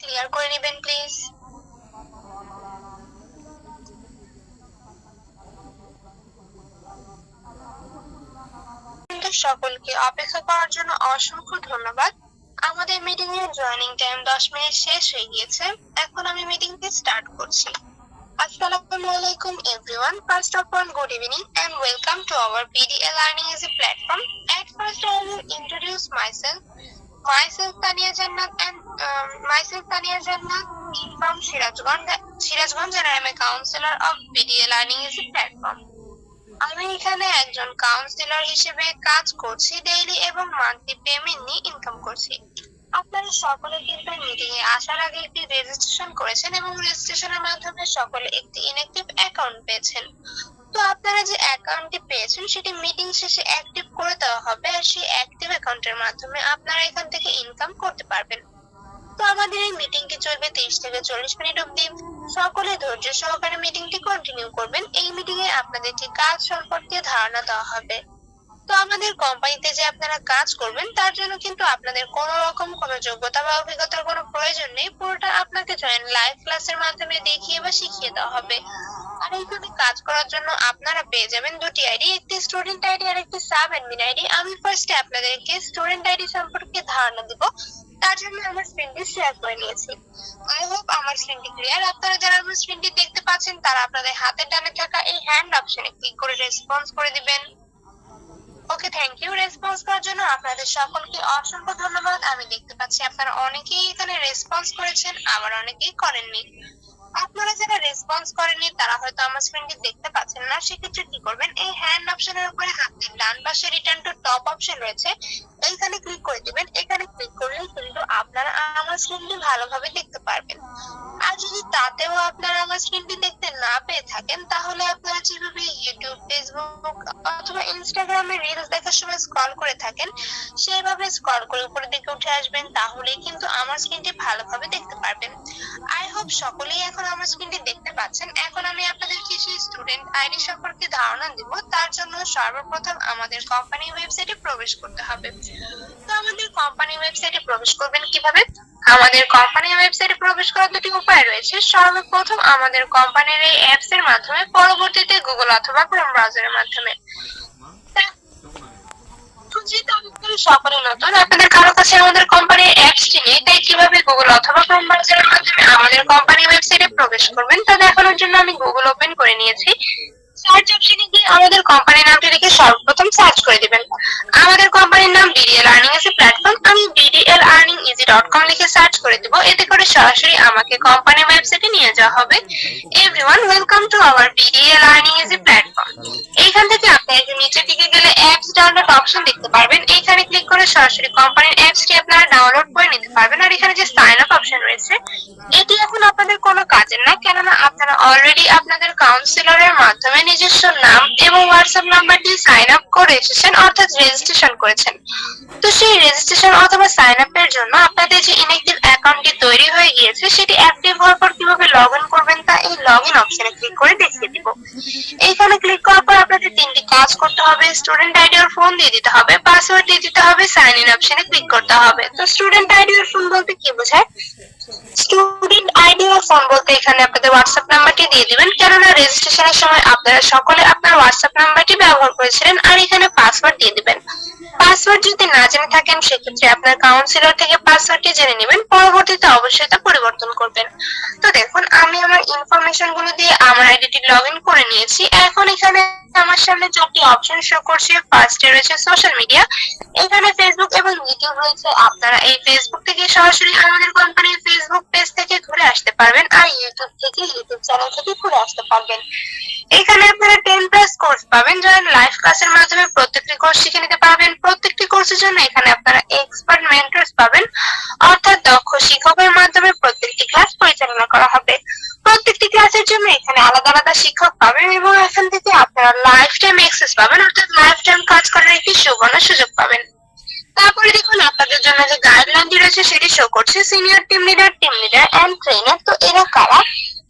Clear করে নেবেন please. সকলকে অপেক্ষা করার জন্য অসংখ্য ধন্যবাদ। আমাদের মিটিং এর জয়েনিং টাইম 10 মিনিট শেষ হয়ে গিয়েছে। এখন আমি মিটিংটি স্টার্ট করছি। Assalamu alaikum everyone. First of all, good evening and welcome to our PDA Learning as a platform. At first, I will introduce myself. Myself Tania Jannat from Sirajganj, and I am a counselor of PDA Learning as a platform. আমি এখানে একজন councillor হিসেবে কাজ করছি, daily এবং monthly payment নিয়ে income করছি। আপনারা সকলে কিন্তু মিটিং এ আসার আগে একটি রেজিস্ট্রেশন করেছেন এবং রেজিস্ট্রেশনের মাধ্যমে সকলে একটি ইনঅ্যাক্টিভ অ্যাকাউন্ট পেয়েছেন। তো আপনারা যে অ্যাকাউন্টটি পেয়েছেন সেটি মিটিং শেষে অ্যাক্টিভ করে দেওয়া হবে, আর সেই অ্যাক্টিভ অ্যাকাউন্টের মাধ্যমে আপনারা এখান থেকে ইনকাম করতে পারবেন। তো আমাদের এই মিটিংটি চলবে 30 থেকে 40 মিনিট অবধি। সকলে ধৈর্য সহকারে মিটিংটি কন্টিনিউ করবেন। এই মিটিং এ আপনাদেরকে কাজ সম্পর্কে ধারণা দেওয়া হবে। তো আমাদের কোম্পানিতে যে আপনারা কাজ করবেন তার জন্য কিন্তু আপনাদের কোনো রকম কোনো যোগ্যতা বা অভিজ্ঞতার কোনো প্রয়োজন নেই। পুরোটা আপনাকে জয়েন লাইভ ক্লাসের মাধ্যমে দেখিয়ে বা শিখিয়ে দেওয়া হবে। আর এইখানে কাজ করার জন্য আপনারা পেয়ে যাবেন দুটি আইডি, একটি স্টুডেন্ট আইডি আর একটি সাব অ্যাডমিন আইডি। আমি ফার্স্টে আপনাদেরকে স্টুডেন্ট আইডি সম্পর্কে ধারণা দেব, তার জন্য আমার স্ক্রিনটি শেয়ার করে নিয়েছি। আই হোপ আমার স্ক্রিনটি ক্লিয়ার। আপনারা যারা আমার স্ক্রিনটি দেখতে পাচ্ছেন তারা আপনাদের হাতের ডানে থাকা এই হ্যান্ড অপশনে ক্লিক করে রেসপন্স করে দিবেন। ওকে, থ্যাংক ইউ। রেসপন্স করার জন্য আপনাদের সকলকে অসংখ্য ধন্যবাদ। আমি দেখতে পাচ্ছি আপনারা অনেকেই এখানে রেসপন্স করেছেন, আবার অনেকেই করেননি। আপনারা যারা রেসপন্স করেননি তারা হয়তো আমার স্ক্রিনটি দেখতে পাচ্ছেন না। সেক্ষেত্রে কি করবেন, এই হ্যান্ড অপশনের উপরে হাতের ডান পাশে রিটার্ন টু টপ অপশন রয়েছে, এইখানে ক্লিক করে দিবেন। এখানে ক্লিক করলে কিন্তু আপনারা আমার স্ক্রিনটি ভালোভাবে দেখতে পারবেন। আর যদি তাতেও আপনারা আমার স্ক্রিনটি দেখতে না পেয়ে থাকেন তাহলে আপনারা যেভাবে ইউটিউব, ফেসবুক অথবা ইনস্টাগ্রামে রিলস দেখার সময় স্ক্রল করে থাকেন সেইভাবে স্ক্রল করে উপরের দিকে উঠে আসবেন, তাহলেই কিন্তু আমার স্ক্রিনটি ভালোভাবে দেখতে পারবেন। আই হোপ সকলেই এখন আমার স্ক্রিনটি দেখতে পাচ্ছেন। এখন আমি আপনাদেরকে সেই স্টুডেন্ট আইডি সম্পর্কে ধারণা দিব। তার জন্য সর্বপ্রথম আমাদের কোম্পানি ওয়েবসাইটে প্রবেশ করতে হবে। তো আমাদের কোম্পানি ওয়েবসাইটে প্রবেশ করবেন কিভাবে? আমাদের কোম্পানি ওয়েবসাইটে প্রবেশ করার দুটি উপায় রয়েছে। সর্বপ্রথম আমাদের কোম্পানির এই অ্যাপস এর মাধ্যমে, পরবর্তীতে গুগল অথবা ক্রোম ব্রাউজারের মাধ্যমে। সকলে নতুন, আপনাদের কারো কাছে আমাদের কোম্পানির অ্যাপসটি নেই, তাই কিভাবে গুগল অথবা ক্রোম ব্রাউজারের মাধ্যমে আমাদের কোম্পানি ওয়েবসাইটে প্রবেশ করবেন তা দেখানোর জন্য আমি গুগল ওপেন করে নিয়েছি। সার্চ অপশনে গিয়ে আমাদের কোম্পানির নামটি লিখে সর্বপ্রথম সার্চ করে দিবেন। আমাদের কোম্পানির নাম BDA learning as a platform. আমি bdlearningeasy.com লিখে সার্চ করে দিব। এতে করে সরাসরি আমাকে কোম্পানি ওয়েবসাইটে নিয়ে যাওয়া হবে। Everyone, welcome to our BDA learning as a platform. এইখান থেকে আপনি একটু নিচের দিকে গেলে অ্যাপস ডাউনলোড অপশন দেখতে পারবেন। এইখানে ক্লিক করে সরাসরি কোম্পানির অ্যাপসটি আপনারা ডাউনলোড করে নিতে পারবেন। আর এখানে যে সাইন আপ অপশন রয়েছে এটি এখন আপনাদের কোনো কাজের না, কেননা আপনারা অলরেডি আপনাদের কাউন্সিলরের মাধ্যমে নিজস্ব নাম এবং হোয়াটসঅ্যাপ নাম্বারটি সাইন আপ করে এসেছেন, অর্থাৎ রেজিস্ট্রেশন করেছেন। তো সেই রেজিস্ট্রেশন অথবা সাইন আপের জন্য আপনাদের যে ইনঅ্যাক্টিভ অ্যাকাউন্টটি তৈরি হয়ে গিয়েছে সেটি অ্যাক্টিভ হওয়ার পর কিভাবে লগ ইন করবেন তা এই লগ ইন অপশনে ক্লিক করে দেখিয়ে দিব। এইখানে ক্লিক করার পর আপনাদের তিনটি কাজ করতে হবে। স্টুডেন্ট আইডি আর ফোন দিয়ে দিতে হবে, পাসওয়ার্ড দিয়ে দিতে হবে, সাইন ইন অপশনে ক্লিক করতে হবে। তো স্টুডেন্ট আইডি আর ফোন বলতে কি বোঝায়? স্টুডেন্ট আইডি আর ফোন বলতে এখানে আপনাদের হোয়াটসঅ্যাপ নাম্বারটি দিয়ে দিবেন, কেননা রেজিস্ট্রেশনের সময় আপনারা সকলে আপনার হোয়াটসঅ্যাপ নাম্বারটি ব্যবহার করেছিলেন। আর এখানে পাসওয়ার্ড দিয়ে দিবেন। পাসওয়ার্ড যদি না জেনে থাকেন সেক্ষেত্রে আপনার কাউন্সিলর থেকে পাসওয়ার্ডটি জেনে নেবেন, পরবর্তীতে অবশ্যই তা পরিবর্তন করবেন। তো দেখুন, আমি আমার ইনফরমেশন গুলো দিয়ে আমার আইডিটি লগ ইন করে নিয়েছি। এখন এখানে আমার সামনে 4টি অপশন শো করছে। ফার্স্টে রয়েছে সোশ্যাল মিডিয়া, এখানে ফেসবুক এবং ইউটিউব রয়েছে। আপনারা এই ফেসবুক থেকে সরাসরি আমাদের কোম্পানির ফেসবুক পেজ থেকে ঘুরে আসতে পারবেন, আর ইউটিউব থেকে ইউটিউব চ্যানেল থেকে ঘুরে আসতে পারবেন। এখানে আপনারা 10+ কোর্স পাবেন, জয়েন লাইভ ক্লাসের মাধ্যমে প্রত্যেকটি কোর্স শিখে নিতে পারবেন। প্রত্যেকটি কোর্সের জন্য এখানে আপনারা এক্সপার্ট মেন্টরস পাবেন, অর্থাৎ দক্ষ শিক্ষকের মাধ্যমে প্রত্যেকটি ক্লাস পরিচালনা করা হবে। প্রত্যেকটি ক্লাসের জন্য এখানে আলাদা আলাদা শিক্ষক পাবেন এবং এখান থেকে আপনারা লাইফ টাইম অ্যাক্সেস পাবেন, অর্থাৎ লাইফ টাইম কাজ করার একটি সুবর্ণ সুযোগ পাবেন। তারপরে দেখুন আপনাদের জন্য যে গাইডলাইনটি রয়েছে সেটি শো করছে senior team leader and trainer. তো এরা কারা?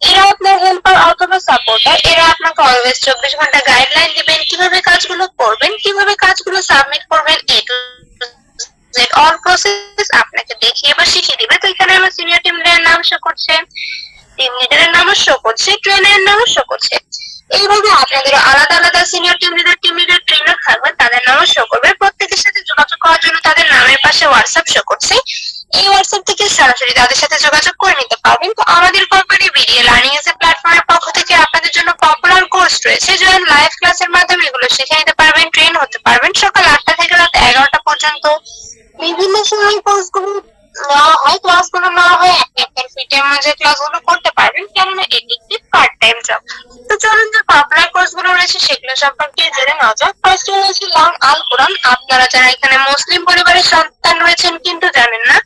এরা আপনার হেল্পার অথবা সাপোর্টার। এরা আপনাকে অলওয়েজ 24 ঘন্টা গাইডলাইন দিবেন, কিভাবে কাজগুলো করবেন, কিভাবে কাজগুলো সাবমিট করবেন, এ টু জেড অল প্রসেস আপনাকে দেখিয়ে বা শিখিয়ে দিবে। তো এখানে আমার সিনিয়র টিম লিডার নাম নাম শো করছে, টিম লিডারের নামও শো করছে, ট্রেনারের নামও শো করছে। এইভাবে আপনাদের আলাদা আলাদা সিনিয়র টিম লিডার ট্রেনার থাকবে, তাদের নামও শো করবে। প্রত্যেকের সাথে যোগাযোগ করার জন্য তাদের নামের পাশে হোয়াটসঅ্যাপ শো করছে। এই হোয়াটসঅ্যাপ থেকে সরাসরি তাদের সাথে যোগাযোগ করে নিতে পারবেন। তো আমাদের company BDA learning S A প্ল্যাটফর্মের পক্ষ থেকে আপনাদের জন্য পপুলার কোর্স রয়েছে, জয়েন লাইভ ক্লাসের মাধ্যমে এগুলো শিখে নিতে পারবেন, ট্রেন হতে পারবেন। সকাল 8টা থেকে রাত 11টা পর্যন্ত বিভিন্ন সময় কোর্সগুলো নেওয়া হয়, ক্লাসগুলো নেওয়া হয়। আপনি আপনার ফ্রি টাইম অনুযায়ী ক্লাসগুলো করতে পারবেন, কেননা এটি একটি পার্ট টাইম জব। তো চলুন যে পপুলার কোর্সগুলো রয়েছে সেগুলো সম্পর্কে জেনে নেওয়া যাক। ফার্স্ট হচ্ছে লং আল কোরআন। আপনারা যারা এখানে মুসলিম পরিবারের সন্তান রয়েছেন কিন্তু জানেন না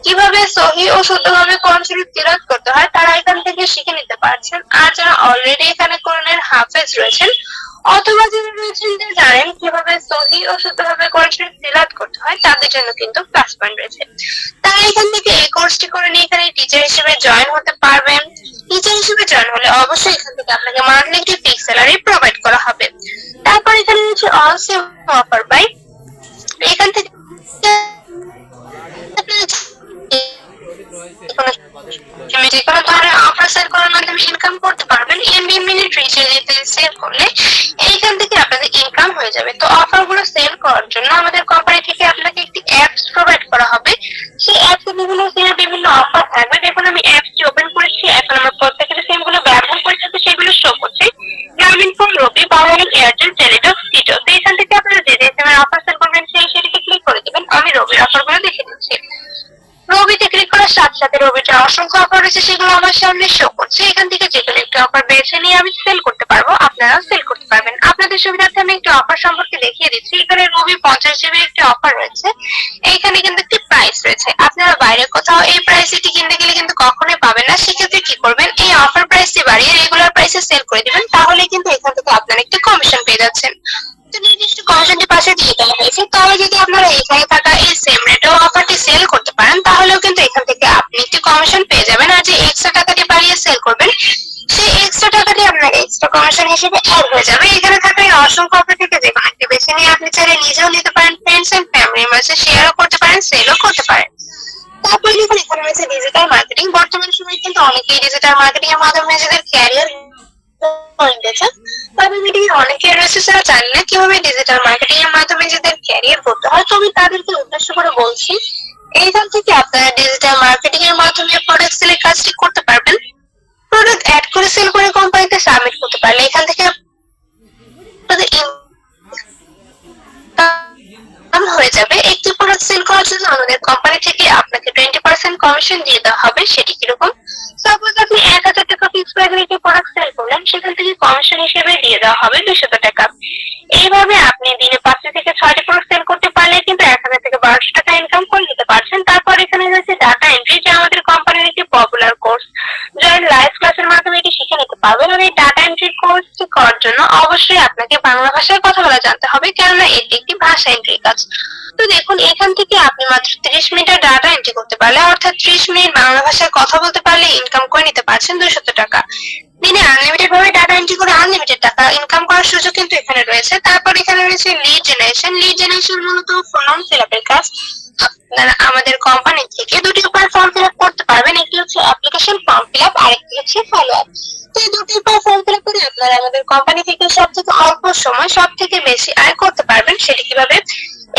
কিভাবে সহি ও শুদ্ধভাবে কোরআন শরীফ তিলাওয়াত করতে হয়, তারা এখান থেকে শিখে নিতে পারছেন। আর যারা অলরেডি এখানে কোরআনের হাফেজ রয়েছেন অথবা যারা রয়েছেন যে জানেন কিভাবে সহি ও শুদ্ধভাবে কোরআন শরীফ তিলাওয়াত করতে হয়, তাদের জন্য কিন্তু প্লাস পয়েন্ট রয়েছে। তারা এখান থেকে এই কোর্সটি করে নিয়ে এখানে টিচার হিসেবে জয়েন হতে পারবেন। টিচার হিসেবে জয়েন হলে অবশ্যই এখান থেকে আপনাকে মান্থলি একটি ফিক্স স্যালারি প্রোভাইড করা হবে। তারপর এখানে রয়েছে অল সেম অফার বাই। এখান থেকে যেকোনো ধরনের অফার সেল করার মাধ্যমে ইনকাম করতে পারবেন। এমবি মিনিট রিচার্জ সেল করলে এইখান থেকে আপনাদের ইনকাম হয়ে যাবে। তো অফার গুলো সেল করার জন্য আমাদের কোম্পানি থেকে আপনাকে একটি অ্যাপস প্রোভাইড করা হবে। সেই অ্যাপসে বিভিন্ন সিমের বিভিন্ন অফার থাকবে। দেখুন আমি অ্যাপসটি ওপেন করেছি, এখন আমার প্রত্যেকটা সিম গুলো ব্যবহার করে থাকবে সেগুলো শো করছে। গ্রামীণ ফোন, রবি, বাংলালিংক, এয়ারটেল, টেলিটক, টিটো। তো এখান থেকে আপনারা যে সিমের অফার সেল করবেন সেটিকে ক্লিক করে দেবেন। আমি রবির অফার গুলো দেখে দিচ্ছি। রবিতে ক্লিক করার সাথে সাথে রবিতে অসংখ্য অফার রয়েছে, সেগুলো আমার সামনে শো করছে। এখান থেকে যে কোনো একটা অফার বেছে নিয়ে আমি সেল করতে পারবো, আপনারাও সেল করতে পারবেন। আপনাদের সুবিধার্থে আমি একটি অফার সম্পর্কে দেখিয়ে দিচ্ছি। এখানে রবি 50 জিবি একটি অফার রয়েছে। এইখানে কিন্তু একটি প্রাইস রয়েছে, আপনারা বাইরে কোথাও এই প্রাইসে কিনতে গেলে কিন্তু কখনোই পাবেন না। সেক্ষেত্রে কি করবেন, এই অফার প্রাইসটি বাড়িয়ে রেগুলার প্রাইসে সেল করে দিবেন, তাহলে কিন্তু এখান থেকে আপনারা একটি কমিশন পেয়ে যাচ্ছেন। নির্দিষ্ট কমিশনটি পাশে দিয়ে দেওয়া হয়েছে। তবে যদি আপনারা এখানে থাকা এই সেম রেটেও অফারটি সেল করতে পারেন তাহলেও কিন্তু এখান থেকে আপনি একটি কমিশন পেয়ে যাবেন। আর যে এক্সট্রা টাকাটি বাড়িয়ে সেল করবেন সেই এক্সট্রা টাকাটি আপনার এক্সট্রা কমিশন হিসেবে অ্যাড হয়ে যাবে। এখানে থাকা এই অসংখ্য অফার থেকে যে কোনো একটি বেছে নিয়ে আপনি চাইলে নিজেও নিতে পারেন, ফ্রেন্ডস এন্ড ফ্যামিলির মাঝে শেয়ারও করতে পারেন, সেলও করতে পারেন। তারপরে দেখুন এখানে রয়েছে ডিজিটাল মার্কেটিং। বর্তমান সময়ে কিন্তু অনেকেই ডিজিটাল মার্কেটিং এর মাধ্যমে নিজেদের ক্যারিয়ার অনেকে রয়েছে যারা জানেন না কিভাবে ডিজিটাল মার্কেটিং এর মাধ্যমে নিজেদের ক্যারিয়ার করতে হয়। তো আমি তাদেরকে উদ্দেশ্য করে বলছি, এইখান থেকে আপনারা ডিজিটাল মার্কেটিং এর মাধ্যমে প্রোডাক্ট সেলের কাজটি করতে পারবেন। প্রোডাক্ট অ্যাড করে সেল করে কোম্পানিতে সাবমিট করতে পারলে এখান থেকে আপনাদের ইনকাম হয়ে যাবে। একটি প্রোডাক্ট সেল করার জন্য আমাদের কোম্পানি থেকে আপনাকে 20% কমিশন দিয়ে দেওয়া হবে। সেটি কিরকম, সাপোজ আপনি 1000 টাকা ফিক্স প্রাইসে একটি প্রোডাক্ট সেল করলেন, সেখান থেকে কমিশন হিসেবে দিয়ে দেওয়া হবে 200 টাকা। এইভাবে আপনি দিনে 5 থেকে 6টি প্রোডাক্ট সেল করতে পারলে কিন্তু 1000 থেকে 1200 টাকা ইনকাম করে নিতে পারছেন। তারপর এখানে রয়েছে ডাটা এন্ট্রি, যা আমাদের কোম্পানির একটি পপুলার কোর্স। জয়েন লাইভ ক্লাসের মাধ্যমে এটি শিখে নিতে পারবেন। আর এই ডাটা এন্ট্রি কোর্সটি করার জন্য অবশ্যই আপনাকে বাংলা ভাষায় কথা বলা জানতে হবে, কেননা এটি একটি ভাষা এন্ট্রি কাজ। তো দেখুন এখান থেকে আপনি মাত্র 30 মিনিটের ডাটা এন্ট্রি করতে পারলে, অর্থাৎ 30 মিনিট বাংলা ভাষায় কথা বলতে পারলে ইনকাম করে নিতে পারছেন 200 টাকা। দিনে আনলিমিটেড ভাবে ডাটা এন্ট্রি করে আনলিমিটেড টাকা ইনকাম করার সুযোগ কিন্তু এখানে রয়েছে। তারপর এখানে রয়েছে লিড জেনারেশন। লিড জেনারেশন মূলত ফর্ম ফিল আপের কাজ। আপনারা আমাদের কোম্পানি থেকে দুটি উপায়ে ফর্ম ফিল আপ করতে পারবেন, একটি হচ্ছে অ্যাপ্লিকেশন ফর্ম ফিল আপ, আরেকটি হচ্ছে ফলো আপ। তো এই দুটি উপায়ে ফর্ম ফিল আপ করে আপনারা আমাদের কোম্পানি থেকে সবথেকে অল্প সময় সবথেকে বেশি আয় করতে পারবেন। সেটি কিভাবে,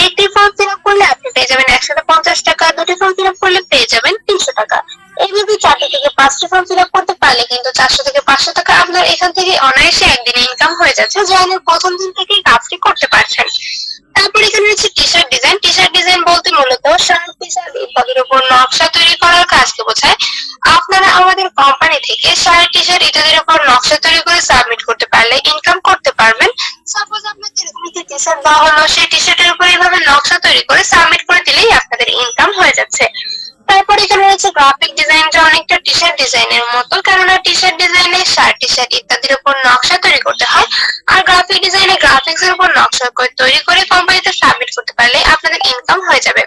একটি ফর্ম ফিল আপ করলে আপনি পেয়ে যাবেন 150 টাকা, দুটি ফর্ম ফিল আপ করলে পেয়ে যাবেন 300 টাকা। এইভাবে 4টি থেকে 5টি ফর্ম ফিল আপ করতে পারলে কিন্তু 400 থেকে 500 টাকা আপনার এখান থেকে অনায়াসে একদিনে ইনকাম হয়ে যাচ্ছে, জয়েনের প্রথম দিন থেকেই কাজটি করতে পারছেন। তারপর এখানে রয়েছে T shirt design. T shirt design বলতে মূলত শার্ট, টি শার্ট ইত্যাদির উপর নকশা তৈরি করার কাজকে বোঝায়। আপনারা আমাদের কোম্পানি থেকে শার্ট, টি শার্ট ইত্যাদির উপর নকশা তৈরি করে সাবমিট করতে পারলে ইনকাম করতে পারবেন। সাপোজ আপনাকে এরকম একটি টি শার্ট দেওয়া হলো, সেই টি শার্টের উপর এইভাবে নকশা তৈরি করে সাবমিট করে দিলেই আপনাদের ইনকাম হয়ে যাচ্ছে। তারপর এখানে রয়েছে গ্রাফিক ডিজাইন, যা অনেকটা টি শার্ট ডিজাইনের মতো, কেননা টি শার্ট ডিজাইনে শার্ট, টি শার্ট ইত্যাদির উপর নকশা তৈরি করতে হয়। আর গ্রাফিক ডিজাইনে গ্রাফিক্স এর উপর নকশা তৈরি করে কোম্পানিতে সাবমিট করতে পারলে আপনাদের ইনকাম হয়ে যাবে।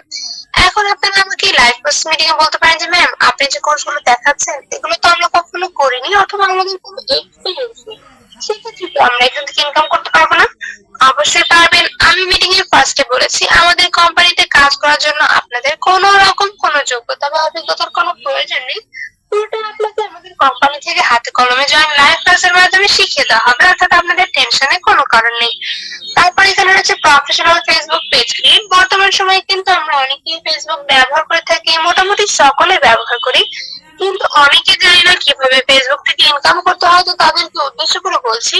এখন আপনারা আমাকে লাইভ কোর্স মিটিং এ বলতে পারেন যে ম্যাম আপনি যে কোর্সগুলো দেখাচ্ছেন এগুলো তো আমরা কখনো করিনি অথবা আমাদের কোনো এক্সপেরিয়েন্স নেই, সেক্ষেত্রে কি আমরা এখান থেকে ইনকাম করতে পারবো না? অবশ্যই পারবেন। আমি মিটিং এর ফার্স্টে বলেছি আমাদের কোম্পানিতে কাজ করার জন্য আপনাদের কোনো রকম কোনো যোগ্যতা বা অভিজ্ঞতার কোনো প্রয়োজন নেই। কলমে জয়েন লাইভ ক্লাসের মাধ্যমে শিখিয়ে দেওয়া হবে, অর্থাৎ আপনাদের টেনশনের কোনো কারণ নেই। তারপর এখানে রয়েছে প্রফেশনাল ফেসবুক পেজ ক্রিয়েট। বর্তমান সময়ে কিন্তু আমরা অনেকেই ফেসবুক ব্যবহার করে থাকি, মোটামুটি সকলে ব্যবহার করি, কিন্তু অনেকে জানি না কিভাবে ফেসবুক থেকে ইনকাম করতে হয়। তো তাদেরকে উদ্দেশ্য করে বলছি,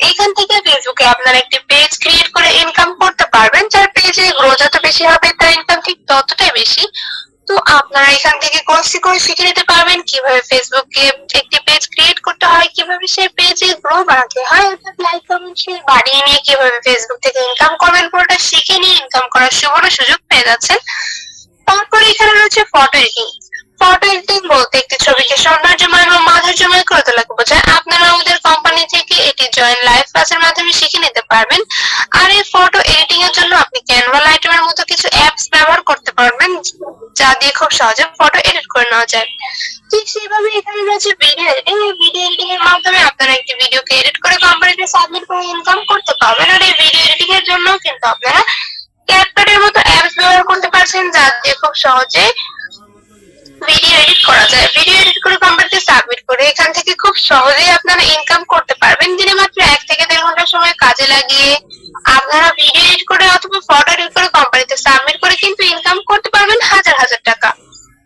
এখান থেকে ফেসবুকে আপনারা একটি পেজ ক্রিয়েট করে ইনকাম করতে পারবেন। যার পেজে গ্রো যত বেশি হবে তার ইনকাম ঠিক ততটাই বেশি। তো আপনারা এখান থেকে কোর্সে করে শিখে নিতে পারবেন কিভাবে ফেসবুকে একটি পেজ ক্রিয়েট করতে হয়, কিভাবে সেই পেজে গ্রো বাড়াতে হয়, অর্থাৎ লাইক কমেন্ট শেয়ার বাড়িয়ে নিয়ে কিভাবে ফেসবুক থেকে ইনকাম করবেন, পুরোটা শিখে নিয়ে ইনকাম করার সুবর্ণ সুযোগ পেয়ে যাচ্ছেন। তারপরে এখানে রয়েছে ফটো এডিটিং। ফটো এডিটিং বলতে একটি ছবিকে সৌন্দর্যময় এবং মাধুর্যময় করে তোলাকে বোঝায়। আপনারা আমাদের কোম্পানি থেকে এটি জয়েন লাইভ ক্লাসের মাধ্যমে শিখে নিতে পারবেন। আর এই ফটো এডিটিং এর জন্য আপনি ক্যানভা লাইটরুমের মতো কিছু অ্যাপস ব্যবহার করতে পারবেন, যা দিয়ে খুব সহজে ফটো এডিট করে নেওয়া যায়। ঠিক সেভাবে এখানে রয়েছে ভিডিও এডিটিং। এই ভিডিও এডিটিং এর মাধ্যমে আপনারা একটি ভিডিওকে এডিট করে কোম্পানিতে সাবমিট করে ইনকাম করতে পারবেন। আর এই ভিডিও এডিটিং এর জন্য কিন্তু আপনারা ক্যাপকাটের মতো অ্যাপস ব্যবহার করতে পারছেন, যা দিয়ে খুব সহজে ভিডিও এডিট করা যায়। ভিডিও এডিট করে কোম্পানিতে সাবমিট করে এখান থেকে খুব সহজেই আপনারা ইনকাম করতে পারবেন। দিনে মাত্র 1 থেকে 1.5 ঘন্টা সময় কাজে লাগিয়ে আপনারা ভিডিও এডিট করে অথবা ফটো এডিট করে কোম্পানিতে সাবমিট করে কিন্তু ইনকাম করতে পারবেন হাজার হাজার টাকা।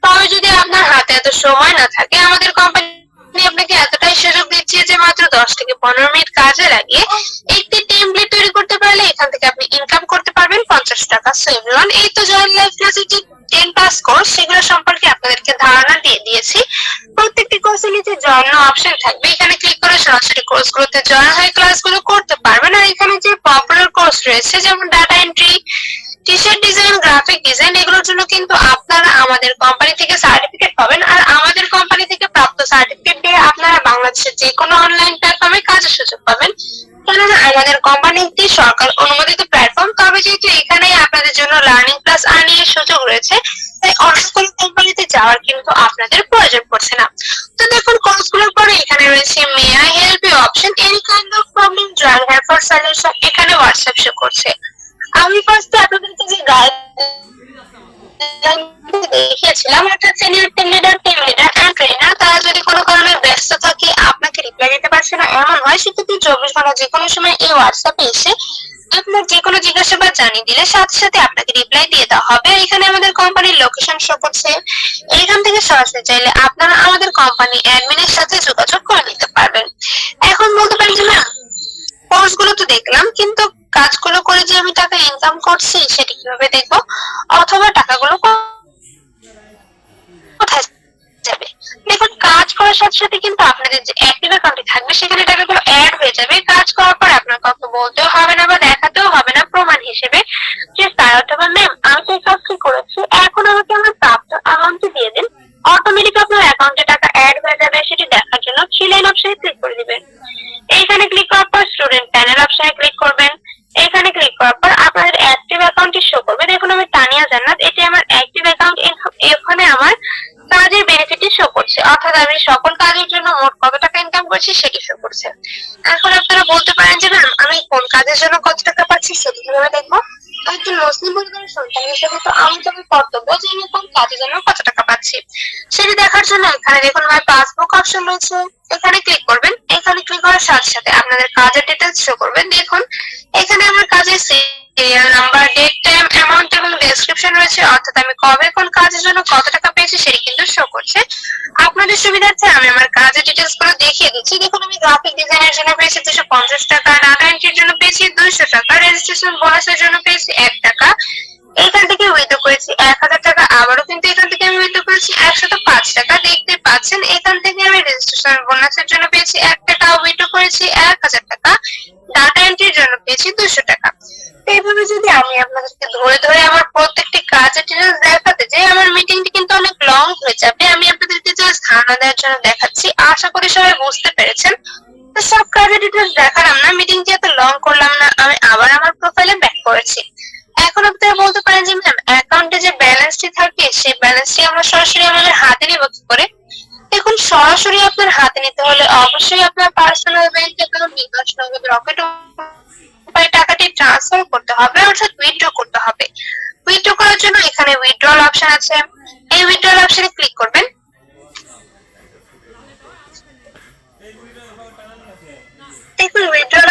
তবে যদি আপনার হাতে এত সময় না থাকে, আমাদের কোম্পানি আপনাকে এতটাই সুযোগ দিচ্ছে যে মাত্র 10 থেকে 15 মিনিট কাজে লাগিয়ে একটি টেমপ্লেট তৈরি করতে পারলে এখান থেকে আপনি ইনকাম করতে পারবেন 50 টাকা। সো এভরিওয়ান, এই তো জয়েন লাইভ ক্লাসের যে 10+ কোর্স, সেগুলো সম্পর্কে আপনাদেরকে ধারণা দিয়ে দিয়েছি। প্রত্যেকটি কোর্সের নিচে জয়েন অপশন থাকবে, এখানে ক্লিক করে সরাসরি কোর্সগুলোতে জয়েন হয়ে ক্লাসগুলো করতে পারবেন। আর এখানে যে পপুলার কোর্স রয়েছে যেমন data entry, T-shirt design, graphic design, এগুলোর জন্য কিন্তু আপনারা আমাদের কোম্পানি থেকে সার্টিফিকেট পাবেন। আর আমাদের কোম্পানি থেকে প্রাপ্ত সার্টিফিকেট দিয়ে আপনারা বাংলাদেশের যে কোনো অনলাইন প্ল্যাটফর্মে কাজের সুযোগ পাবেন, কেননা আমাদের কোম্পানি একটি সরকার অনুমোদিত প্ল্যাটফর্ম। তবে যেহেতু এখানে আপনাদের জন্য লার্নিং প্লাস আর্নিং এর সুযোগ রয়েছে, তাই অন্য কোনো কোম্পানিতে যাওয়ার কিন্তু আপনাদের প্রয়োজন পড়ছে না। তো দেখুন, কোর্সগুলোর পরে এখানে রয়েছে may I help you option. Any kind of problem, join help for solution, এখানে হোয়াটসঅ্যাপ শো করছে। আমি ফার্স্টে আপনাদেরকে যে দেখিয়েছিলাম, অর্থাৎ senior team leader, team leader and trainer, তারা যদি কোনো কারণে ব্যস্ত থাকে, আপনাকে রিপ্লাই দিতে পারছে না এমন হয়, সেক্ষেত্রে 24 ঘন্টা যে কোনো সময় এই হোয়াটসঅ্যাপে এসে আপনার যে কোনো জিজ্ঞাসাবাদ জানিয়ে দিলে সাথে সাথে আপনাকে রিপ্লাই দিয়ে দেওয়া হবে। এখানে আমাদের কোম্পানির লোকেশন শো করছে। এখান থেকে সরাসরি চাইলে আপনারা আমাদের কোম্পানি অ্যাডমিনের সাথে যোগাযোগ করে নিতে পারবেন। এখন বলতে পারেন যে ম্যাম, কোর্সগুলো তো দেখলাম, কিন্তু কাজগুলো করে যে আমি টাকা ইনকাম করছি সেটা কিভাবে দেখবো, অথবা টাকাগুলো কোথায় যাবে? দেখুন, কাজ করার সাথে সাথে কিন্তু আপনাদের যে অ্যাক্টিভ অ্যাকাউন্টে থাকবে সেখানে টাকাগুলো অ্যাড হয়ে যাবে। কাজ করার পর আপনার কাউকে বলতেও হবে না বা দেখাতেও হবে না প্রমাণ হিসেবে যে স্যার অথবা ম্যাম আমি তো এই কাজটি করেছি, এখন আমাকে আমার প্রাপ্ত অ্যামাউন্টটি দিয়ে দিন। অটোমেটিক আপনার অ্যাকাউন্টে টাকা অ্যাড হয়ে যাবে। সেটি দেখার জন্য 3 লাইন অপশনে ক্লিক করে দিবেন। এইখানে ক্লিক করার পর স্টুডেন্ট প্যানেল অপশনে ক্লিক করবেন। এখানে ক্লিক করার পর আপনাদের অ্যাক্টিভ অ্যাকাউন্টটি শো করবে। দেখুন, আমি তানিয়া জান্নাত, এটি আমার অ্যাক্টিভ অ্যাকাউন্ট। এখানে আমার কাজের বেনিফিটই শো করছে, অর্থাৎ আমি সকল কাজের জন্য মোট কত টাকা ইনকাম করছি সেটি শো করছে। এখন আপনারা বলতে পারেন যে ম্যাম, আমি কোন কাজের জন্য কত টাকা পাচ্ছি সেটি কিভাবে দেখবো? একজন মুসলিম পরিবারের সন্তান হিসেবে তো আমি তবে কর্তব্য যে আমি কোন কাজের জন্য কত টাকা পাচ্ছি সেটি দেখার জন্য এখানে দেখুন মাই পাসবুক অপশন রয়েছে, এখানে ক্লিক করবেন। এখানে ক্লিক করার সাথে সাথে আপনাদের কাজের ডিটেলস শো করবেন। দেখুন, এখানে আমার কাজের serial number, date, time, amount এবং ডেসক্রিপশন রয়েছে, অর্থাৎ আমি কবে কোন কাজের জন্য কত টাকা পেয়েছি সেটি কিন্তু শো করছে। আপনাদের সুবিধার্থে আমি আমার কাজের ডিটেলস গুলো দেখিয়ে দিচ্ছি। দেখুন, আমি গ্রাফিক ডিজাইনের জন্য পেয়েছি 250 টাকা, ডাটা এন্ট্রির জন্য পেয়েছি 200 টাকা, রেজিস্ট্রেশন বোনাসের জন্য পেয়েছি 1 টাকা। এখান থেকে উইথড্র করেছি 1000 টাকা, আবারও কিন্তু এখান থেকে আমি উইথড্র করেছি 105 টাকা। দেখতে পাচ্ছেন, এখান থেকে আমি রেজিস্ট্রেশন বোনাসের জন্য পেয়েছি 1 টাকা, উইথড্র করেছি 1000 টাকা, ডাটা এন্ট্রির জন্য পেয়েছি 200 টাকা। এইভাবে যদি আমি আপনাদেরকে ধরে ধরে আমার প্রত্যেকটি কাজের ডিটেইলস দেখাতে যাই, আমার মিটিংটি কিন্তু অনেক লং হয়ে যাবে। আমি আপনাদেরকে জাস্ট ধারণা দেওয়ার জন্য দেখাচ্ছি। আশা করি সবাই বুঝতে পেরেছেন। তো সব কাজের ডিটেইলস দেখালাম না, মিটিংটি এত লং করলাম না, আমি আবার আমার প্রোফাইলে ব্যাক করেছি। এখন আপনারা বলতে পারেন যে ম্যাম, অ্যাকাউন্টে যে ব্যালেন্সটি থাকে সেই ব্যালেন্সটি আমরা সরাসরি আমাদের হাতে নিব কি করে? দেখুন, সরাসরি আপনার হাতে নিতে হলে অবশ্যই আপনার পার্সোনাল ব্যাংক অ্যাকাউন্ট, বিকাশ, নগদ, রকেট টাকাটি ট্রান্সফার করতে হবে, অর্থাৎ উইথড্র করতে হবে। উইথড্র করার জন্য এখানে উইথড্রল অপশন আছে, এই উইথড্রল অপশনে ক্লিক করবেন।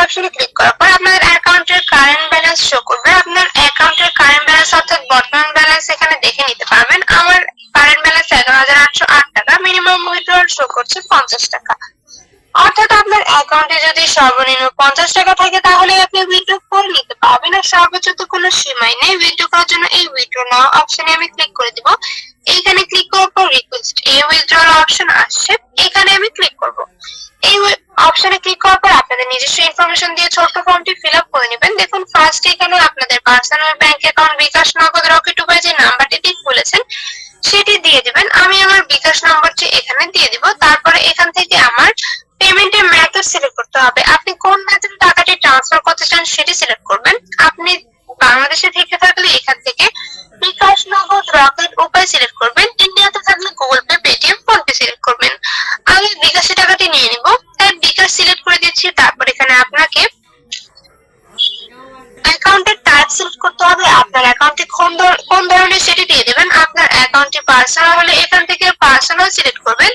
অপশনে ক্লিক করার পর আপনাদের অ্যাকাউন্টের কারেন্ট ব্যালেন্স শো করবে। আপনার অ্যাকাউন্টের কারেন্ট ব্যালেন্স অর্থাৎ বর্তমান ব্যালেন্স এখানে দেখে নিতে পারবেন। আমার কারেন্ট ব্যালেন্স 11,808 টাকা, মিনিমাম উইথড্রল শো করছে 50 টাকা। অর্থাৎ আপনার অ্যাকাউন্টে যদি সর্বনিম্ন 50 টাকা থাকে তাহলে আপনি উইথড্র করে নিতে পারবেন, আর সর্বোচ্চ তো কোনো সীমাই নেই। উইথড্র করার জন্য এই উইথড্র নাও অপশনে আমি ক্লিক করে দিব। এইখানে ক্লিক করার পর রিকোয়েস্ট এই উইথড্রল অপশন আসছে, এখানে আমি ক্লিক করব। এই অপশনে ক্লিক করার পর আপনাদের নিজস্ব ইনফরমেশন দিয়ে ছোট্ট ফর্মটি ফিল আপ করে নেবেন। দেখুন ফার্স্ট এখানে আপনাদের পার্সোনাল ব্যাংক অ্যাকাউন্ট, বিকাশ, নগদ, রকেট উপায় যে নাম্বারটি খুলেছেন সেটি দিয়ে দিবেন। আমি আমার বিকাশ নম্বরটি এখানে দিয়ে দিব। তারপরে এখান থেকে আমার পেমেন্টের মেথড সিলেক্ট করতে হবে। আপনি কোন মেথডে টাকাটি ট্রান্সফার করতে চান সেটি সিলেক্ট করবেন। আপনি বাংলাদেশে থেকে থাকলে এখান থেকে বিকাশ, নগদ, রকেট উপায় সিলেক্ট করবেন। ইন্ডিয়াতে থাকলে Google pay, Paytm, PhonePe select করবেন। আমি বিকাশে টাকাটি নিয়ে নিব, তাই বিকাশ সিলেক্ট করে দিচ্ছি। তারপর এখানে আপনাকে অ্যাকাউন্টের টাইপ সিলেক্ট করতে হবে। আপনার অ্যাকাউন্টে কোন ধরনের সেটি দিয়ে দেবেন। আপনার অ্যাকাউন্টে পার্সোনাল হলে এখান থেকে পার্সোনাল সিলেক্ট করবেন,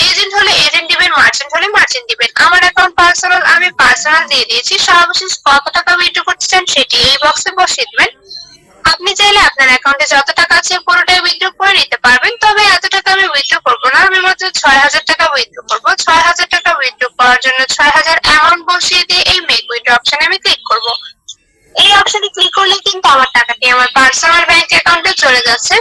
এজেন্ট হলে এজেন্ট দিবেন, মার্চেন্ট হলে মার্চেন্ট দিবেন। আমার অ্যাকাউন্ট পার্সোনাল, আমি পার্সোনাল দিয়ে দিয়েছি। সর্বশেষ কত টাকা উইথড্র করতে চান সেটি এই বক্সে বসিয়ে দিবেন। আপনি চাইলে আপনার অ্যাকাউন্টে যত টাকা আছে পুরোটাই উইথড্র করে নিতে পারবেন, তবে এত টাকা আমি উইথড্র করবো না, আমি মাত্র 6,000 টাকা উইথড্র করবো। 6,000 টাকা উইথড্র করার জন্য 6,000 অ্যামাউন্ট বসিয়ে দিয়ে এই মেক উইথড্র অপশনে আমি ক্লিক করব। এই অপশনে ক্লিক করলে কিন্তু আমার টাকাটি আমার পার্সোনাল ব্যাংক অ্যাকাউন্টে চলে যাচ্ছে।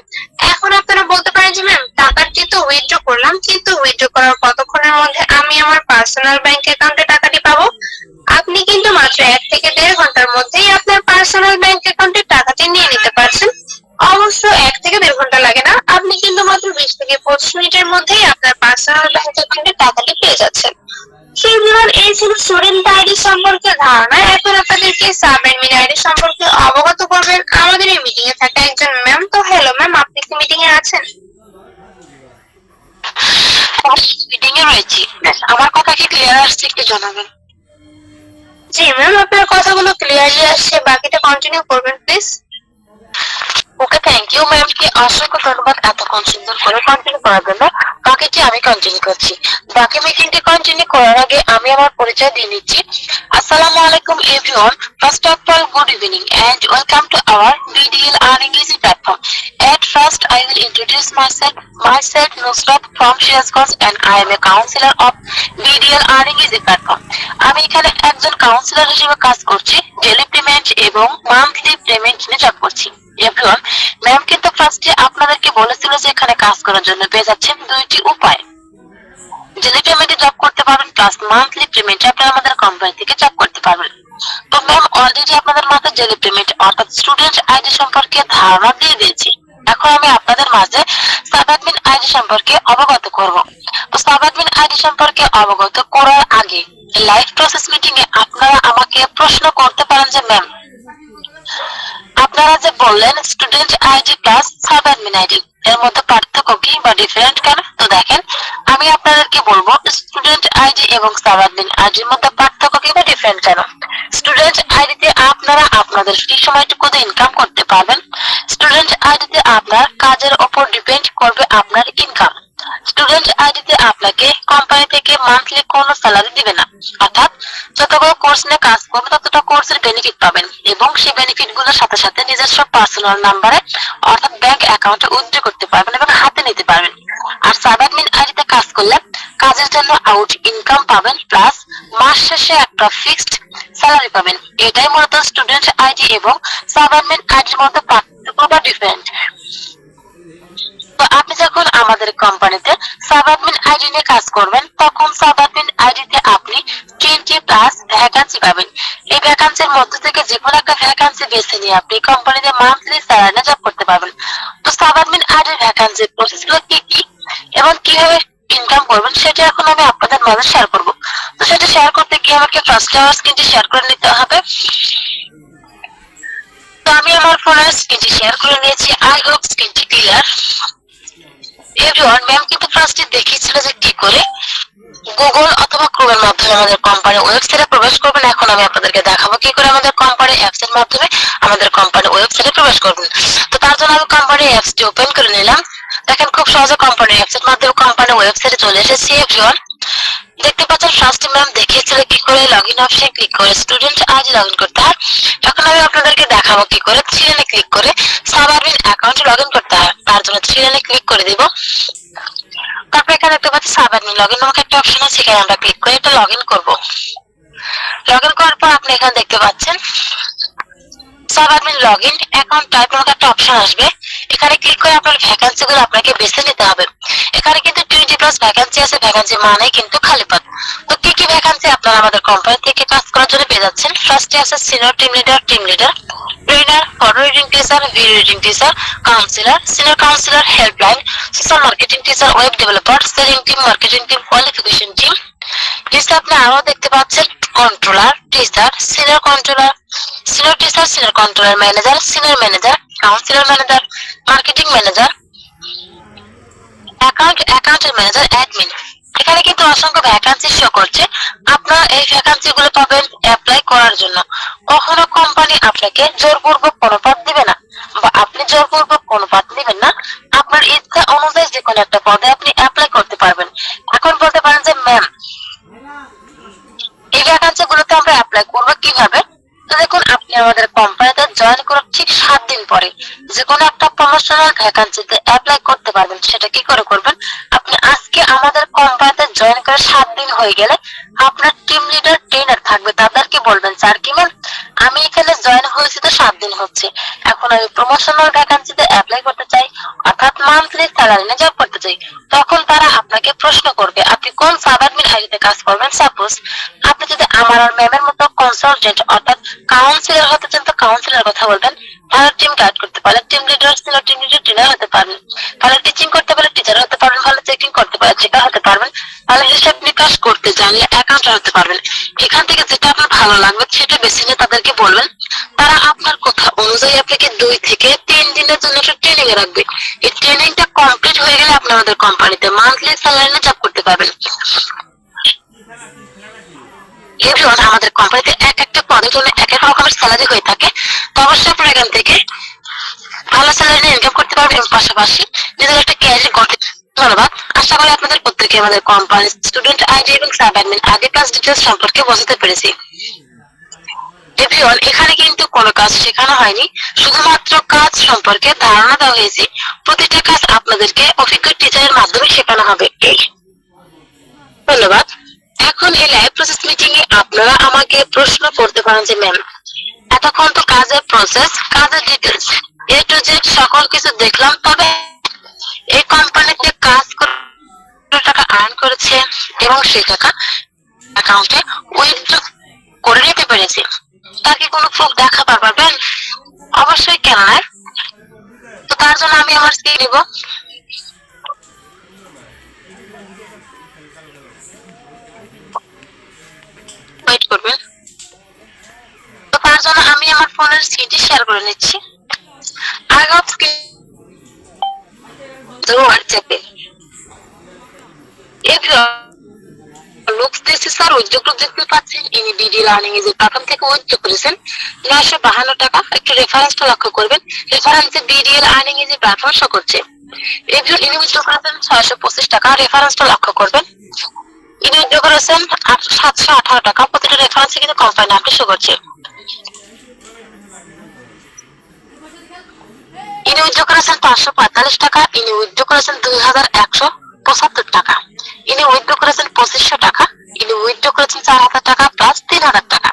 এখন আপনারা বলতে পারেন যে ম্যাম টাকাটি তো উইথড্র করলাম, কিন্তু উইথড্র করার কতক্ষণের মধ্যে আমি আমার পার্সোনাল ব্যাংক অ্যাকাউন্টে টাকাটি পাবো? আপনি কিন্তু মাত্র 1 থেকে 1.5 ঘন্টার মধ্যেই আপনার পার্সোনাল ব্যাংক অ্যাকাউন্টে টাকাটি নিয়ে নিতে পারছেন। অবশ্য 1 থেকে 1.5 ঘন্টা লাগে না, আপনি কিন্তু মাত্র 20 থেকে 25 মিনিটের মধ্যেই আপনার পার্সোনাল ব্যাংক অ্যাকাউন্টে টাকাটি পেয়ে যাচ্ছেন। এই ছিল স্টুডেন্ট আইডি সম্পর্কে ধারণা। এখন আপনাদেরকে সাব অ্যাডমিন আইডি সম্পর্কে অবগত করবেন আমাদের এই মিটিং এ থাকা একজন ম্যাম। তো হ্যালো ম্যাম, আপনি কি মিটিং এ আছেন? মিটিং এ রয়েছি। আমার কথা কি ক্লিয়ার আসছে একটু জানাবেন? জি ম্যাম, আপনার কথাগুলো ক্লিয়ারলি আসছে, বাকিটা কন্টিনিউ করবেন please. Okay, thank you ma'am কে অসংখ্য ধন্যবাদ এতক্ষণ সুন্দর করে কন্টিনিউ করার জন্য। বাকিটি আমি কন্টিনিউ করছি। বাকি মিটিংটি কন্টিনিউ করার আগে আমি আমার পরিচয় দিয়ে নিচ্ছি। আসসালামু আলাইকুম everyone. First of all, good evening and welcome to our BDL Earning Easy platform. At first, I will introduce myself Nusrat from Shirazganj and I am a counselor of BDL Earning Easy platform. আমি এখানে একজন councillor হিসেবে কাজ করছি। Daily payment এবং monthly payment নিয়ে job করছি। Everyone, ma'am কিন্তু ফার্স্টে আপনাদেরকে বলেছিল যে এখানে কাজ করার জন্য পেয়ে যাচ্ছেন দুইটি উপায়। ডেইলি পেমেন্টে জব করতে পারবেন, প্লাস মান্থলি পেমেন্টে আপনারা আমাদের কোম্পানি থেকে জব করতে পারবেন। তো ম্যাম অলরেডি আপনাদের মাথায় ডেইলি পেমেন্ট অর্থাৎ স্টুডেন্ট আইডি সম্পর্কে ধারণা দিয়ে দিয়েছি। এখন আমি আপনাদের মাঝে সাব অ্যাডমিন আইডি সম্পর্কে অবগত করব। তো সাব অ্যাডমিন আইডি সম্পর্কে অবগত করার আগে লাইভ প্রসেস মিটিং এ আপনারা আমাকে প্রশ্ন করতে পারেন যে ম্যাম আপনারা যে বললেন student ID plus sub admin ID, এর মধ্যে পার্থক্য কি বা ডিফারেন্ট কেন? তো দেখেন, আমি আপনাদেরকে বলবো স্টুডেন্ট আইডি এবং সাব অ্যাডমিন আইডির মধ্যে পার্থক্য কি বা ডিফারেন্ট কেন। স্টুডেন্ট আইডিতে আপনারা আপনাদের ফ্রি সময়টুকু ইনকাম করতে পারবেন। স্টুডেন্ট আইডিতে আপনার কাজের উপর ডিপেন্ড করবে আপনার ইনকাম। স্টুডেন্ট আইডিতে আপনাকে কোম্পানি থেকে মান্থলি কোনো স্যালারি দিবে না, অর্থাৎ যতগুলো কোর্স নিয়ে কাজ করবে ততটা কোর্সের বেনিফিট পাবেন এবং সেই বেনিফিট গুলোর সাথে সাথে নিজস্ব পার্সোনাল নাম্বারে অর্থাৎ ব্যাংক অ্যাকাউন্টে উইথড্র করতে পারবেন এবং হাতে নিতে পারবেন। আর সাব অ্যাডমিন আইডিতে কাজ করলে কাজের জন্য আউট ইনকাম পাবেন, প্লাস মাস শেষে একটা ফিক্সড স্যালারি পাবেন। এটাই মূলত স্টুডেন্ট আইডি এবং সাব অ্যাডমিন আইডির মধ্যে পার্থক্য বা ডিফারেন্ট। তো আপনি যখন আমাদের কোম্পানিতে সাব অ্যাডমিন আইডি নিয়ে কাজ করবেন তখন সাব অ্যাডমিন আইডিতে আপনি 20+ ভ্যাকান্সি পাবেন। এই ভ্যাকান্সির মধ্যে থেকে যে কোনো একটা ভ্যাকান্সি বেছে নিয়ে আপনি কোম্পানিতে মান্থলি স্যালারি জব করতে পারবেন। তো সাব অ্যাডমিন আইডির ভ্যাকান্সির প্রসেসগুলো কি কি এবং কিভাবে ইনকাম করবেন সেটা এখন আমি আপনাদের মাঝে শেয়ার করব। তো সেটা শেয়ার করতে গিয়ে আমাকে ফার্স্ট আমার স্ক্রিনটি শেয়ার করে নিতে হবে। তো আমি আমার ফোনের স্ক্রিনটি শেয়ার করে নিয়েছি। আই হোপ স্ক্রিনটি ক্লিয়ার। এভরিওয়ান, ম্যাম কিন্তু ফার্স্টে দেখিয়েছিল যে কি করে গুগল অথবা ক্রোমের মাধ্যমে আমাদের কোম্পানি ওয়েবসাইটে প্রবেশ করবেন। এখন আমি আপনাদেরকে দেখাবো কি করে আমাদের কোম্পানি অ্যাপস এর মাধ্যমে আমাদের কোম্পানি ওয়েবসাইটে প্রবেশ করবেন। তো তার জন্য আমি কোম্পানি অ্যাপসটি ওপেন করে নিলাম। দেখেন খুব সহজে কোম্পানি অ্যাপস এর মাধ্যমে কোম্পানি ওয়েবসাইটে চলে এসেছি। এভরিওয়ান, দেখতে পাচ্ছেন ফার্স্ট ম্যাম দেখিয়েছিল কি করে লগইন অপশনে ক্লিক করে স্টুডেন্ট আইডি লগইন করতে হয়। এখন আমি আপনাদেরকে দেখাবো কি করে থ্রি লাইনে ক্লিক করে সাবঅ্যাডমিন অ্যাকাউন্টে লগইন করতে হয়। তার জন্য থ্রি লাইনে ক্লিক করে দিব। তারপর এখানে দেখতে পাচ্ছি সাবঅ্যাডমিন লগইন নামক একটা অপশন আছে, সেখানে আমরা ক্লিক করে এটা লগইন করব। লগইন করার পর আপনি এখানে দেখতে পাচ্ছেন সাবঅ্যাডমিন লগইন অ্যাকাউন্ট টাইপ নামক একটা অপশন আসবে। এখানে ক্লিক করে আপনার ভ্যাকেন্সি গুলো আপনাকে বেছে নিতে হবে। এখানে কিন্তু 20+ ভ্যাকেন্সি আছে, ভ্যাকেন্সি মানে কিন্তু খালি পদ। তো কি কি ভ্যাকেন্সি আপনারা আমাদের কোম্পানি থেকে কাজ করার জন্য পেয়ে যাচ্ছেন? ফার্স্টে আছে senior team leader, trainer, photo reading teacher, video reading teacher, councillor, senior councillor, helpline, social marketing teacher, web developer, selling team, marketing team, qualification team. লিস্টে আপনি আরো দেখতে পাচ্ছেন controller, teacher, senior controller, senior teacher, senior controller manager, senior manager, councillor manager, marketing manager, অ্যাকাউন্টের manager, admin. এখানে কিন্তু অসংখ্য vacancy show করছে। আপনারা এই ভ্যাকান্সি গুলো পাবেন অ্যাপ্লাই করার জন্য। কখনো কোম্পানি আপনাকে জোরপূর্বক কোনো পদ দিবে না বা আপনি জোরপূর্বক কোনো পদ দিবেন না। আপনার ইচ্ছা অনুযায়ী যে কোনো একটা পদে আপনি অ্যাপ্লাই করতে পারবেন। এখন বলতে পারেন যে ম্যাম এই ভ্যাকান্সি গুলোতে আমরা অ্যাপ্লাই করবো কিভাবে? তো দেখুন, আপনি আমাদের কোম্পানিতে জয়েন করার ঠিক 7 দিন পরে যে কোনো একটা প্রমোশনাল ভ্যাকান্সিতে অ্যাপ্লাই করতে পারবেন। সেটা কি করে করবেন? আপনি আজকে আমাদের কোম্পানিতে জয়েন করে 7 দিন হয়ে গেলে আপনার টিম লিডার, ট্রেনার থাকবে, তাদেরকে বলবেন স্যার কি ম্যাম আমি এখানে জয়েন হয়েছি তো 7 দিন হচ্ছে, এখন আমি প্রমোশনাল ভ্যাকান্সিতে অ্যাপ্লাই করতে চাই, অর্থাৎ মান্থলি স্যালারি নিয়ে জব করতে চাই। তখন তারা আপনাকে প্রশ্ন করবে আপনি কোন সাবঅ্যাডমিন আইডিতে কাজ করবেন। সাপোজ আপনি যদি আমার আর ম্যামের মতো কনসালটেন্ট অর্থাৎ কাউন্সিলর হতে চান তো কাউন্সিলর কথা বলবেন। ভালো টিম গাইড করতে পারলে team leader, senior team leader, trainer হতে পারবেন। ভালো টিচিং করতে পারলে টিচার হতে পারবেন। ভালো চেকিং করতে পারলে চেকার হতে পারবেন। ভালো হিসাব নিকাশ করতে জানলে অ্যাকাউন্টার হতে পারবেন। এখান থেকে যেটা আপনার ভালো লাগবে সেটা বেছে নিয়ে তাদেরকে বলবেন। তারা আপনার কথা অনুযায়ী আপনাকে 2 থেকে 3 দিনের জন্য একটা ট্রেনিং এ রাখবে। এই ট্রেনিংটা কমপ্লিট হয়ে গেলে আপনি আমাদের কোম্পানিতে মান্থলি স্যালারি নিয়ে জব করতে পারবেন। এভরিওয়ান, আমাদের কোম্পানিতে এক একটা পদের জন্য এক এক রকমের স্যালারি হয়ে থাকে। তো অবশ্যই আপনারা এখান থেকে ভালো স্যালারি নিয়ে ইনকাম করতে পারবেন এবং পাশাপাশি নিজেদের একটা ক্যারিয়ার গড়তে। ধন্যবাদ। আশা করি আপনাদের প্রত্যেকে আমাদের কোম্পানির স্টুডেন্ট আইডি এবং সাবঅ্যাডমিন আগে কাজ ডিটেলস সম্পর্কে বোঝাতে পেরেছি। এভরিওয়ান, এখানে কিন্তু কোনো কাজ শেখানো হয়নি, শুধুমাত্র কাজ সম্পর্কে ধারণা দেওয়া হয়েছে। প্রতিটা কাজ আপনাদেরকে অভিজ্ঞ টিচারের মাধ্যমে শেখানো হবে। ধন্যবাদ। এখন এই লাইভ প্রসেস মিটিং এ আপনারা আমাকে প্রশ্ন করতে পারেন যে ম্যাম এতক্ষণ তো কাজের প্রসেস, কাজের ডিটেলস এ টু জেড সকল কিছু দেখলাম, তবে এই কোম্পানিতে কাজ করে টাকা আর্ন করেছে এবং সেই টাকা অ্যাকাউন্টে উইথড্র করে নিতে পেরেছে, তার কি কোনো প্রুফ দেখাতে পারবেন? অবশ্যই, কেন নয়। তো তার জন্য আমি আমার স্ক্রিন নিব। ওয়েট করবেন। তো তার জন্য আমি আমার ফোনের স্ক্রিনটি শেয়ার করে নিচ্ছি। আগে স্ক্রিন হোয়াটসঅ্যাপে স্যার উদ্যোগ দেখতে পাচ্ছেন ইনি বিডি লার্নিং এর প্ল্যাটফর্ম থেকে উদ্যোগ করেছেন 952 টাকা। একটু রেফারেন্সটা লক্ষ্য করবেন, রেফারেন্সে বিডিএল আর্নিং এর প্ল্যাটফর্ম শো করছে। এভরিওয়ান, ইনি উদ্যোগ করেছেন 625 টাকা, রেফারেন্সটা লক্ষ্য করবেন। ইনি উদ্যোগ করেছেন 718 টাকা, প্রতিটা রেফারেন্সে কিন্তু কোম্পানি নামটি শো করছে। ইনি উদ্যোগ করেছেন 545 টাকা, ইনি উদ্যোগ করেছেন 2175 টাকা, ইনি উইথড্র করেছেন 2500 টাকা, ইনি উইথড্র করেছেন 4000 টাকা প্লাস 3000 টাকা,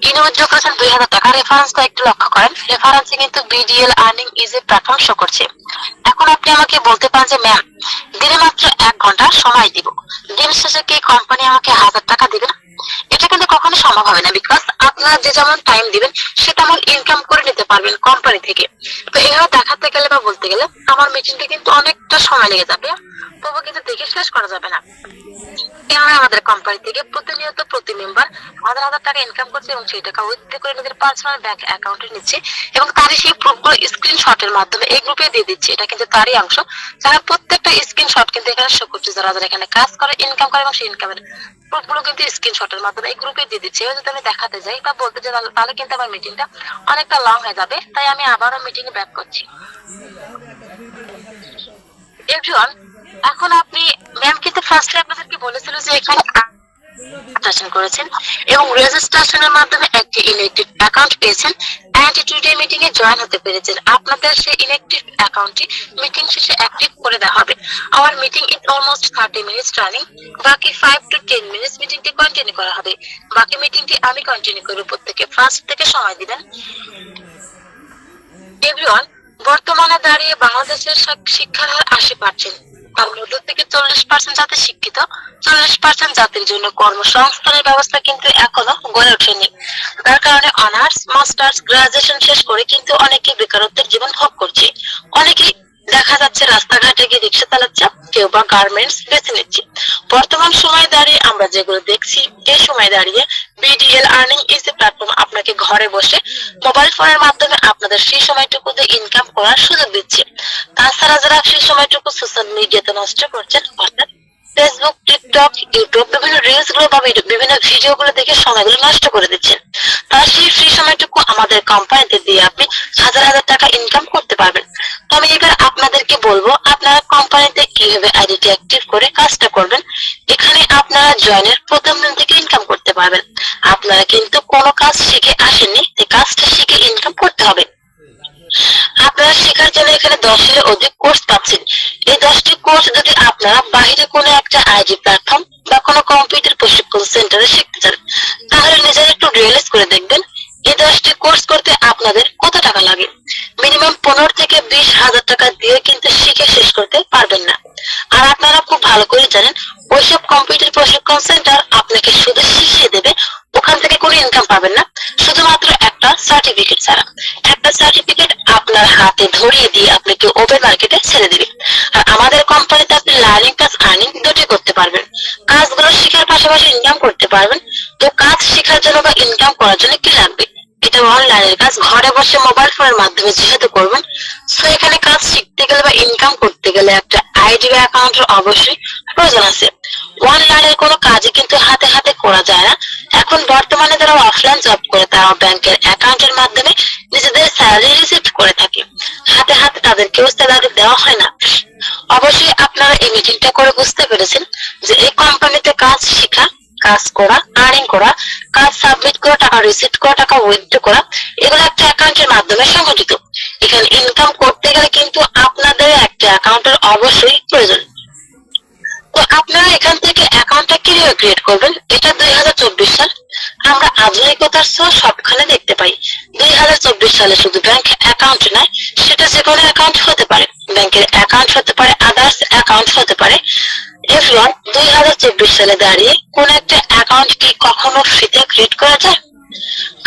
ইনি উইথড্র করেছেন 2000 টাকা। রেফারেন্সটা একটু লক্ষ্য করেন, রেফারেন্সে কিন্তু BDL earning is a platform show করছে। এখন আপনি আমাকে বলতে পারেন যে ম্যাম দিনে মাত্র 1 ঘন্টা সময় দিব, দিন শেষে কি কোম্পানি আমাকে 1000 টাকা দিবে না? এটা কিন্তু কখনো সম্ভব হবে না, বিকজ আপনারা যে যেমন টাইম দিবেন সে তেমন ইনকাম করে নিতে পারবেন কোম্পানি থেকে। তো এভাবে দেখাতে গেলে বা বলতে গেলে আমার মিটিংটা কিন্তু অনেকটা সময় লেগে যাবে, তবু কিন্তু দেখে শেষ করা যাবে না। কেননা আমাদের কোম্পানি থেকে প্রতিনিয়ত প্রতি মেম্বার 1000 টাকা ইনকাম করছে এবং সেই টাকা উইথড্র করে নিজের পার্সোনাল ব্যাংক অ্যাকাউন্টে নিচ্ছে এবং তারই সেই প্রুফগুলো স্ক্রিনশটের মাধ্যমে এই গ্রুপে দিয়ে দিচ্ছে। এটা কিন্তু তারই অংশ, যারা প্রত্যেকটা স্ক্রিনশট কিন্তু এখানে শো করছে, যারা যারা এখানে কাজ করে ইনকাম করে এবং সেই ইনকামের প্রুফগুলো কিন্তু স্ক্রিনশটের মাধ্যমে এই গ্রুপে দিয়ে দিচ্ছে। এবার যদি আমি দেখাতে যাই বা বলতে যাই তাহলে কিন্তু আমার মিটিংটা অনেকটা লং হয়ে যাবে, তাই আমি আবারও মিটিং এ ব্যাক করছি। এভরিওয়ান, এখন আপনি ম্যাম কিন্তু ফার্স্টে আপনাদেরকে বলেছিল যে এখানে রেজিস্ট্রেশন করেছেন এবং রেজিস্ট্রেশনের মাধ্যমে একটি ইলেকটিভ অ্যাকাউন্ট পেয়েছেন এন্ড টুডে মিটিং এ জয়েন হতে পেরেছেন। আপনাদের সেই ইলেকটিভ অ্যাকাউন্টটি মিটিং শেষে অ্যাক্টিভ করে দেওয়া হবে। Our meeting is almost 30 minutes running. বাকি 5 to 10 মিনিটস মিটিংটি কন্টিনিউ করা হবে। বাকি মিটিংটি আমি কন্টিনিউ করব। প্রত্যেকে ফার্স্ট থেকে সময় দিবেন। এভরিওয়ান, বর্তমানে দাঁড়িয়ে বাংলাদেশের শিক্ষার হার 80%। তার মধ্য থেকে 40% জাতি শিক্ষিত। 40% জাতির জন্য কর্মসংস্থানের ব্যবস্থা কিন্তু এখনো গড়ে ওঠেনি। তার কারণে অনার্স, মাস্টার্স, গ্রাজুয়েশন শেষ করে কিন্তু অনেকে বেকারত্বের জীবন ভোগ করছে। অনেকেই দেখা যাচ্ছে রাস্তাঘাটে গিয়ে রিক্সা চালাচ্ছে, কেউ বা গার্মেন্টস বেছে নিচ্ছে। বর্তমান সময়ে দাঁড়িয়ে আমরা যেগুলো দেখছি, এই সময় দাঁড়িয়ে BDL earning is a platform আপনাকে ঘরে বসে মোবাইল ফোনের মাধ্যমে আপনাদের সেই সময়টুকু দিয়ে ইনকাম করার সুযোগ দিচ্ছে। তাছাড়া যারা সেই সময়টুকু সোশ্যাল মিডিয়াতে নষ্ট করছেন, অর্থাৎ ফেসবুক, টিকটক, ইউটিউব বিভিন্ন রিলস গুলো বা বিভিন্ন ভিডিও গুলো দেখে সময়গুলো নষ্ট করে দিচ্ছেন, তার সেই ফ্রি সময়টুকু আমাদের কোম্পানিতে দিয়ে আপনি হাজার হাজার টাকা ইনকাম করতে পারবেন। তো আমি এবার আপনাদেরকে বলবো আপনারা কোম্পানিতে কিভাবে আইডিটি অ্যাক্টিভ করে কাজটা করবেন। এখানে আপনারা জয়েনের প্রথম দিন থেকে ইনকাম করতে পারবেন। আপনারা কিন্তু কোনো কাজ শিখে আসেননি, এই কাজটা শিখে ইনকাম করতে হবে। আপনারা শেখার জন্য এখানে 10-এর অধিক কোর্স পাচ্ছেন। এই 10টি কোর্স যদি আপনারা বাইরে কোনো একটা আইডি প্ল্যাটফর্ম বা কোনো কম্পিউটার প্রশিক্ষণ সেন্টারে শিখতে চান, তাহলে নিজেরা একটু রিয়েলাইজ করে দেখবেন এই 10টি কোর্স করতে আপনাদের কত টাকা লাগে। মিনিমাম 15 থেকে 20 হাজার টাকা দিয়ে কিন্তু শিখে শেষ করতে পারবেন না। আর আপনারা খুব ভালো করে জানেন ওইসব কম্পিউটার প্রশিক্ষণ সেন্টার আপনাকে শুধু শিখিয়ে দেবে, ওখান থেকে কোনো ইনকাম পাবেন না, শুধুমাত্র একটা সার্টিফিকেট ছাড়া। একটা সার্টিফিকেট আপনার হাতে ধরিয়ে দিয়ে আপনাকে ওপেন মার্কেটে ছেড়ে দিবে। আর আমাদের কোম্পানিতে আপনি লার্নিং প্লাস আর্নিং দুটোই করতে পারবেন। কাজগুলো শেখার পাশাপাশি ইনকাম করতে পারবেন। তো কাজ শেখার জন্য বা ইনকাম করার জন্য কি লাগবে? এটা অনলাইনের কাজ, ঘরে বসে মোবাইল ফোনের মাধ্যমে যেহেতু করবেন, সো এখানে কাজ শিখতে গেলে বা ইনকাম করতে গেলে একটা আইডি বা অ্যাকাউন্টের অবশ্যই প্রয়োজন আছে। অনলাইনের কোনো কাজই কিন্তু হাতে হাতে করা যায় না। এখন বর্তমানে যারা অফলাইন জব করে তারা ব্যাংকের অ্যাকাউন্টের মাধ্যমে নিজেদের স্যালারি রিসিভ করে থাকে, হাতে হাতে তাদেরকেও স্যালারি দেওয়া হয় না। অবশ্যই আপনারা এই মিটিংটা করে বুঝতে পেরেছেন যে এই কোম্পানিতে কাজ শেখা, কাজ করা, আর্নিং করা, কাজ সাবমিট করা, টাকা রিসিভ করা, টাকা উইথড্র করা, এগুলো একটা অ্যাকাউন্টের মাধ্যমে সংগঠিত। এখানে ইনকাম করতে গেলে কিন্তু আপনাদের একটা অ্যাকাউন্টের অবশ্যই প্রয়োজন। তো আপনারা এখান থেকে অ্যাকাউন্টটা কিভাবে ক্রিয়েট করবেন? এটা 2024 সাল। আমরা আধুনিকতার ছোঁয়া সবখানে দেখতে পাই। 2024 সালে শুধু ব্যাংক অ্যাকাউন্ট নয়, সেটা যে কোনো অ্যাকাউন্ট হতে পারে, ব্যাংকের অ্যাকাউন্ট হতে পারে, আদার্স অ্যাকাউন্ট হতে পারে। এভরিওয়ান, 2024 সালে দাঁড়িয়ে কোন একটা অ্যাকাউন্ট কি কখনো ফ্রিতে ক্রিয়েট করা যায়?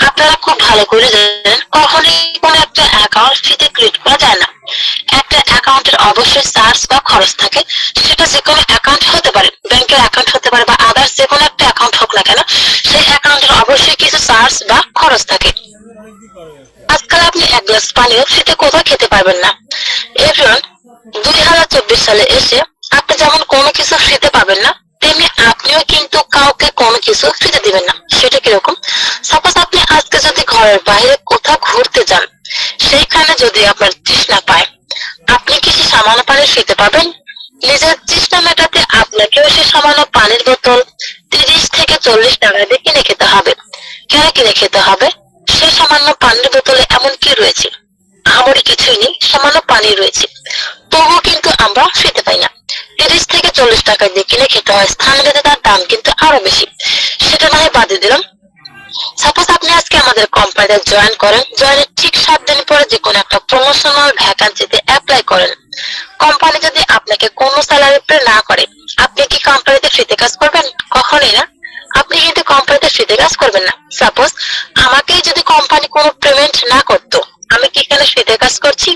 আপনারা খুব ভালো করে জানেন কখনোই কোন একটা অ্যাকাউন্ট ফ্রিতে ক্রিয়েট করা যায় না। একটা অ্যাকাউন্টের অবশ্যই চার্জ বা খরচ থাকে। সেটা যে কোনো অ্যাকাউন্ট হতে পারে, ব্যাংকের অ্যাকাউন্ট হতে পারে বা আদার্স যে কোনো একটা অ্যাকাউন্ট হোক না কেন, সেই অ্যাকাউন্টের অবশ্যই কিছু চার্জ বা খরচ থাকে। আজকাল আপনি এক গ্লাস পানিও ফ্রিতে কোথাও খেতে পারবেন না। এভরিওয়ান, 2024 সালে এসে আপনি যেমন কোনো কিছু ফ্রিতে পাবেন না, তেমনি আপনিও কিন্তু কাউকে কোনো কিছু ফ্রিতে দিবেন না। সেটা কিরকম? সাপোজ আপনি আজকে যদি ঘরের বাইরে কোথাও ঘুরতে যান, সেইখানে যদি আপনার তৃষ্ণা পায়, আপনি কি সে সামান্য পানি ফ্রিতে পাবেন? নিজের তৃষ্ণা মেটাতে আপনাকেও সে সামান্য পানির বোতল 30 থেকে 40 টাকা দিয়ে কিনে খেতে হবে। কেন কিনে খেতে হবে? সে সামান্য পানির বোতলে এমন কি রয়েছে? আমারই কিছুই নেই, সামান্য পানি রয়েছে, তবুও কিন্তু আমরা ফ্রিতে পাই না। 30 থেকে 40 টাকা দিয়ে কিনে খেতে হয়, স্থান ভেদে তার দাম কিন্তু আরো বেশি। সেটা না হয় বাদে দিলাম। সাপোজ আপনি আজকে আমাদের কোম্পানিতে জয়েন করেন, জয়েনের ঠিক 7 দিন পরে যে কোনো একটা প্রমোশনাল ভ্যাকান্সিতে অ্যাপ্লাই করেন। কোম্পানি যদি আপনাকে কোনো স্যালারি পে না করে, আপনি কি কোম্পানিতে ফ্রিতে কাজ করবেন? কখনোই না। আপনি কিন্তু কোম্পানিতে ফ্রিতে কাজ করবেন না। সাপোজ আমাকেই যদি কোম্পানি কোনো পেমেন্ট না করতো, আমি কি এখানে ফ্রিতে কাজ করছি?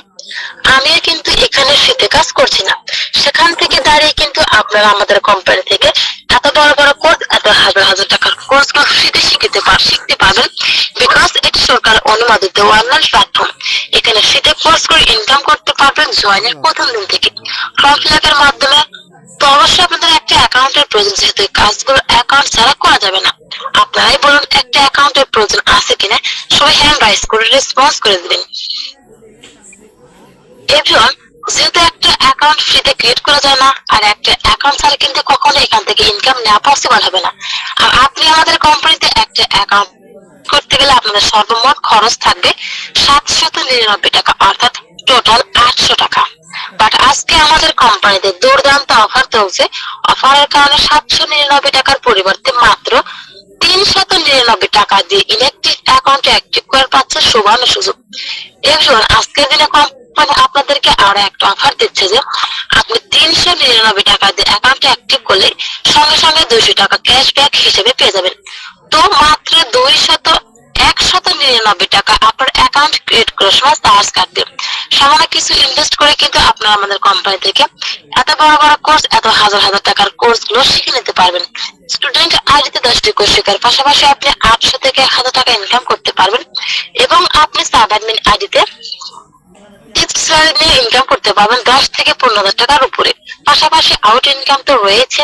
আমিও কিন্তু এখানে ফ্রিতে কাজ করছি না। সেখান থেকে দাঁড়িয়ে কিন্তু আপনারা আমাদের কোম্পানি থেকে এত বড় বড় কোর্স, এত হাজার হাজার টাকার কোর্স ফ্রিতে শিখতে পারবেন। বিকজ এটি সরকার অনুমোদিত অনলাইন প্ল্যাটফর্ম। এখানে ফ্রিতে কোর্স করে ইনকাম করতে পারবেন জয়েনের প্রথম দিন থেকে। ফর্ম ফিল আপের মাধ্যমে তো অবশ্যই আপনাদের একটা অ্যাকাউন্টের প্রয়োজন, যেহেতু এই কাজগুলো অ্যাকাউন্ট ছাড়া করা যাবে না। আপনারাই বলুন একটা অ্যাকাউন্টের প্রয়োজন আছে কিনা? সবাই হ্যান্ড রাইজ করে রেসপন্স করে দিবেন। এভরিওয়ান, যেহেতু একটা অ্যাকাউন্ট ফ্রিতে ক্রিয়েট করা যায় না, আর একটা অ্যাকাউন্ট ছাড়া কিন্তু কখনো এখান থেকে ইনকাম নেওয়া পসিবল হবে না। আর আপনি আমাদের কোম্পানিতে একটা অ্যাকাউন্ট করতে গেলে আপনাদের সর্বমোট খরচ থাকবে 799 টাকা, অর্থাৎ টোটাল 800 টাকা। বাট আজকে আমাদের কোম্পানিতে দুর্দান্ত অফার চলছে। অফারের কারণে 799 টাকার পরিবর্তে মাত্র 399 টাকা দিয়ে ইলেকট্রিক অ্যাকাউন্ট অ্যাক্টিভ করে পাচ্ছে সুবর্ণ সুযোগ। এবার আজকের দিনে কোম্পানি আপনাদেরকে আরো একটা অফার দিচ্ছে যে আপনি 399 টাকা দিয়ে অ্যাকাউন্ট অ্যাক্টিভ করলে সঙ্গে সঙ্গে 200 টাকা ক্যাশব্যাক হিসেবে পেয়ে যাবেন। তো মাত্র 199 টাকা আপনার অ্যাকাউন্ট ক্রিয়েট করার সময় চার্জ কাটবে। সামান্য কিছু ইনভেস্ট করে কিন্তু আপনারা আমাদের কোম্পানি থেকে এত বড় বড় কোর্স, এত হাজার হাজার টাকার কোর্স গুলো শিখে নিতে পারবেন। স্টুডেন্ট আইডিতে 10টি কোর্স শেখার পাশাপাশি আপনি 800 থেকে 1000 টাকা ইনকাম করতে পারবেন এবং আপনি সাব অ্যাডমিন আইডিতে স্যালারি নিয়ে ইনকাম করতে পারবেন 10 থেকে 15,000 টাকার উপরে। পাশাপাশি আউট ইনকাম তো রয়েছে।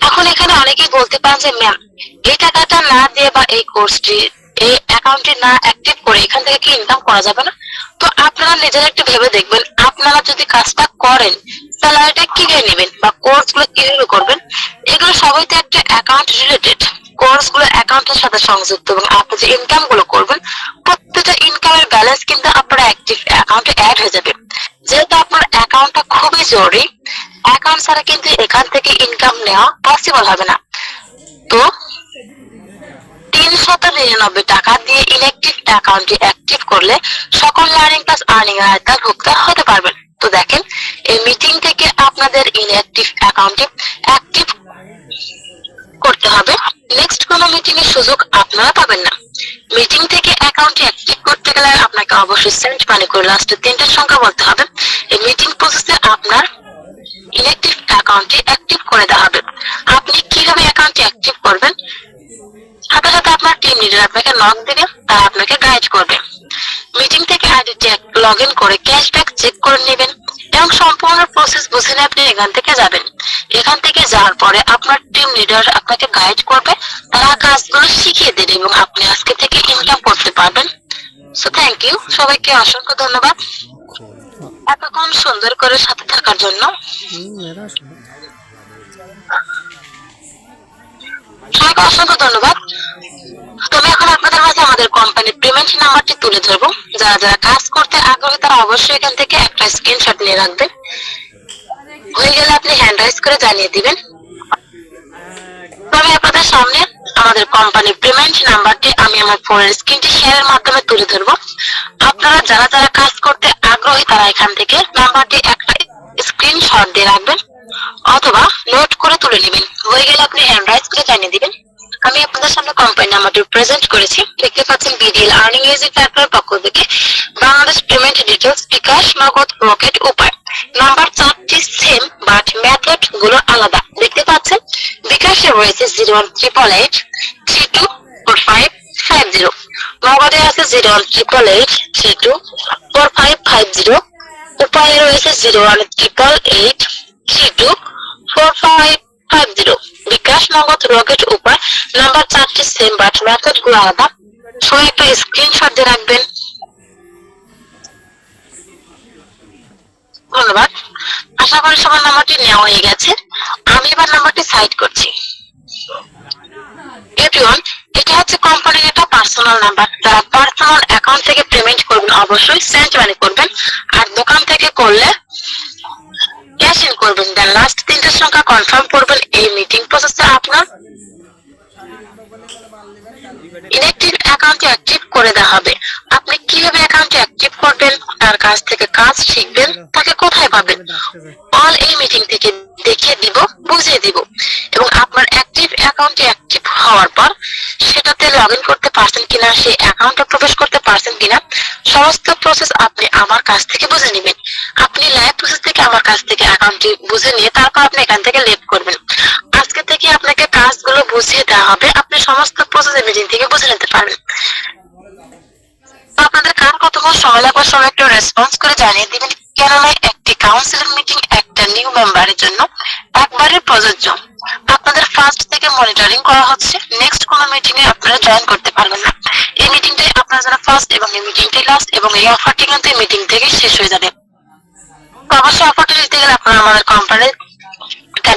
এখন এখানে অনেকেই বলতে পারেন যে ম্যাম, এই টাকাটা না দিয়ে বা এই কোর্সটি এই অ্যাকাউন্টে না অ্যাক্টিভ করে এখান থেকে কি ইনকাম করা যাবে না? তো আপনারা নিজেরা একটু ভেবে দেখবেন, আপনারা যদি কাজটা করেন স্যালারিটা কিভাবে নেবেন বা কোর্স গুলো কিভাবে করবেন, এগুলো সবই তো একটা অ্যাকাউন্ট রিলেটেড। কোর্স গুলো অ্যাকাউন্টের সাথে সংযুক্ত এবং আপনি যে ইনকাম গুলো করবেন প্রত্যেকটা ইনকামের ব্যালেন্স কিন্তু আপনার অ্যাক্টিভ অ্যাকাউন্টে অ্যাড হয়ে যাবে। যেহেতু আপনার অ্যাকাউন্টটা খুবই জরুরি, অ্যাকাউন্ট ছাড়া কিন্তু এখান থেকে ইনকাম নেওয়া পসিবল হবে না। তো 399 টাকা দিয়ে ইলেকট্রিক অ্যাকাউন্টে অ্যাক্টিভ করলে সকল লার্নিং প্লাস আর্নিং এর আওতাভুক্ত হতে পারবেন। তো দেখেন, এই মিটিং থেকে আপনাদের ইনঅ্যাক্টিভ অ্যাকাউন্টে অ্যাক্টিভ করতে হবে। নেক্সট কোনো মিটিং এর সুযোগ আপনারা পাবেন না। মিটিং থেকে অ্যাকাউন্টে অ্যাক্টিভ করতে গেলে আপনাকে অবশ্যই সেন্ট মানি করে লাস্টের 3টা সংখ্যা বলতে হবে। এই মিটিং প্রসেসে আপনার ইনঅ্যাক্টিভ অ্যাকাউন্টে অ্যাক্টিভ করে দেওয়া হবে। আপনি কিভাবে অ্যাকাউন্টে অ্যাক্টিভ করবেন, সাথে সাথে আপনার টিম লিডার আপনাকে নক দিবে, তারা আপনাকে গাইড করবে। মিটিং থেকে আইডি চেক লগ ইন করে ক্যাশব্যাক চেক করে নেবেন এবং সম্পূর্ণ প্রসেস বুঝে নিয়ে আপনি এখান থেকে যাবেন। এখান থেকে যাওয়ার পরে আপনার টিম লিডার আপনাকে গাইড করবে, তারা কাজগুলো শিখিয়ে দেবে এবং আপনি আজকে থেকে ইনকাম করতে পারবেন। সো থ্যাংক ইউ, সবাইকে অসংখ্য ধন্যবাদ এতক্ষণ সুন্দর করে সাথে থাকার জন্য। সবাইকে অসংখ্য ধন্যবাদ। তুমি এখন আপনাদের মাঝে আমাদের কোম্পানির পেমেন্ট নাম্বারটি তুলে ধরবো। যারা যারা কাজ করতে আগ্রহী তারা অবশ্যই এখান থেকে একটা স্ক্রিনশট নিয়ে রাখবেন। হয়ে গেলে আপনি হ্যান্ড রাইজ করে জানিয়ে দিবেন। আমি আপনাদের সামনে আমাদের কোম্পানির পেমেন্ট নাম্বারটি আমি আমার ফোনের স্ক্রিনটি শেয়ারের মাধ্যমে তুলে ধরবো। আপনারা যারা যারা কাজ করতে আগ্রহী তারা এখান থেকে নাম্বারটি একটা স্ক্রিনশট দিয়ে রাখবেন অথবা নোট করে তুলে নেবেন। হয়ে গেলে আপনি হ্যান্ড রাইজ করে জানিয়ে দিবেন। আমি আপনাদের সামনে কোম্পানি নাম্বারটি প্রেজেন্ট করেছি। দেখতে পাচ্ছেন বিডিএল আর্নিং ইজি প্ল্যাটফর্মের পক্ষ থেকে বাংলাদেশ পেমেন্ট ডিটেলস, বিকাশ, নগদ, রকেট, উপায়। নাম্বার 4টি সেম বাট মেথড গুলো আলাদা। দেখতে পাচ্ছেন বিকাশে রয়েছে 01888324550, নগদে আছে 01888324550, উপায়ে রয়েছে 01888324550। বিকাশ, নগদ, রকেট, উপায় নাম্বার 4টি সেম বাট মেথড গুলো আলাদা। সবাই একটা স্ক্রিনশট দিয়ে রাখবেন। ধন্যবাদ। আশা করি সবার নাম্বারটি নেওয়া হয়ে গেছে। আমি এবার নাম্বারটি সাইড করছি। এভরিওয়ান, এটা হচ্ছে কোম্পানির একটা পার্সোনাল নাম্বার। যারা পার্সোনাল অ্যাকাউন্ট থেকে পেমেন্ট করবেন অবশ্যই সেন্ট মানি করবেন, আর দোকান থেকে করলে ক্যাশ ইন করবেন। দেন লাস্ট 3টা সংখ্যা কনফার্ম করবেন। এই মিটিং প্রসেসে আপনার ইলেকট্রিক অ্যাকাউন্ট অ্যাক্টিভ করে দেওয়া হবে। আপনি কিভাবে অ্যাকাউন্ট অ্যাক্টিভ করবেন, তার কাছ থেকে কাজ শিখবেন, তাকে কোথায় পাবেন, অল এই মিটিং থেকে দেখিয়ে দিব, বুঝিয়ে দিব। এবং আপনার অ্যাক্টিভ অ্যাকাউন্টে অ্যাক্টিভ হওয়ার পর সেটাতে লগ ইন করতে পারছেন কিনা, সেই অ্যাকাউন্টে প্রবেশ করতে পারছেন কিনা, সমস্ত প্রসেস আপনি আমার কাছ থেকে বুঝে নেবেন। আপনি লাইভ প্রসেস থেকে আমার কাছ থেকে অ্যাকাউন্টটি বুঝে নিয়ে তারপর আপনি এখান থেকে লেফট করবেন। আজকে থেকে আপনাকে কাজগুলো বুঝিয়ে দেওয়া হবে, আপনি সমস্ত প্রসেস মিটিং থেকে বুঝে নিতে পারবেন। আপনাদের কার কতক্ষণ সময় লাগবে সবাই একটু রেসপন্স করে জানিয়ে দিবেন, কেননা একটি কাউন্সিলর মিটিং একটা নিউ মেম্বারের জন্য একবারে প্রযোজ্য। আপনাদের ফার্স্ট থেকে মনিটরিং করা হচ্ছে, নেক্সট কোনো মিটিং এ আপনারা জয়েন করতে পারবেন না। এই মিটিংটাই আপনারা যারা ফার্স্ট এবং এই মিটিংটাই লাস্ট, এবং এই অফারটি কিন্তু এই মিটিং থেকে শেষ হয়ে যাবে। অবশ্যই অফারটি নিতে গেলে আপনারা আমাদের কোম্পানির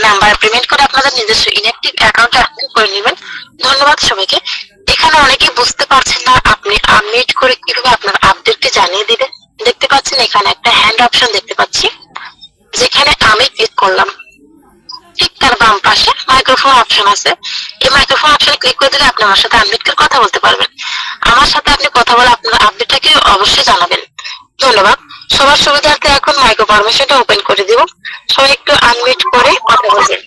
নাম্বার পেমেন্ট করে আপনাদের নিজস্ব ইনঅ্যাক্টিভ অ্যাকাউন্ট অ্যাক্টিভ করে নেবেন। ধন্যবাদ সবাইকে। এখানে অনেকেই বুঝতে পারছেন না আপনি আনমিউট করে কিভাবে আপনার আপডেটটি জানিয়ে দিবেন। দেখতে পাচ্ছেন এখানে একটা হ্যান্ড অপশন দেখতে পাচ্ছি, যেখানে আমি ক্লিক করলাম। ঠিক তার বাম পাশে মাইক্রোফোন অপশন আছে। এই মাইক্রোফোন অপশনে ক্লিক করে দিলে আপনি আমার সাথে আনমিউট করে কথা বলতে পারবেন। আমার সাথে আপনি কথা বলে আপনার আপডেটটাকে অবশ্যই জানাবেন। ধন্যবাদ। সবার সুবিধার্থে এখন মাইক্রো পারমিশনটা ওপেন করে দিব। সবাই একটু আনমিউট করে কথা বলবেন।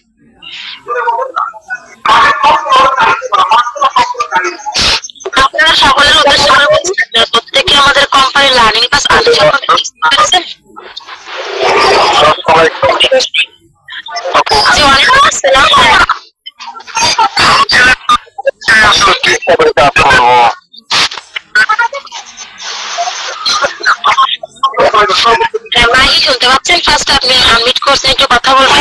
আপনারা সকলের উদ্দেশ্যে আমরা বলছি, আপনারা প্রত্যেকে আমাদের কোম্পানির লার্নিং পাস আনছে করেছেন। জি, ওয়ালাইকুম আসসালাম। মাইকে শুনতে পাচ্ছেন? ফার্স্ট আপনি আনমিউট করছেন, একটু কথা বলবেন।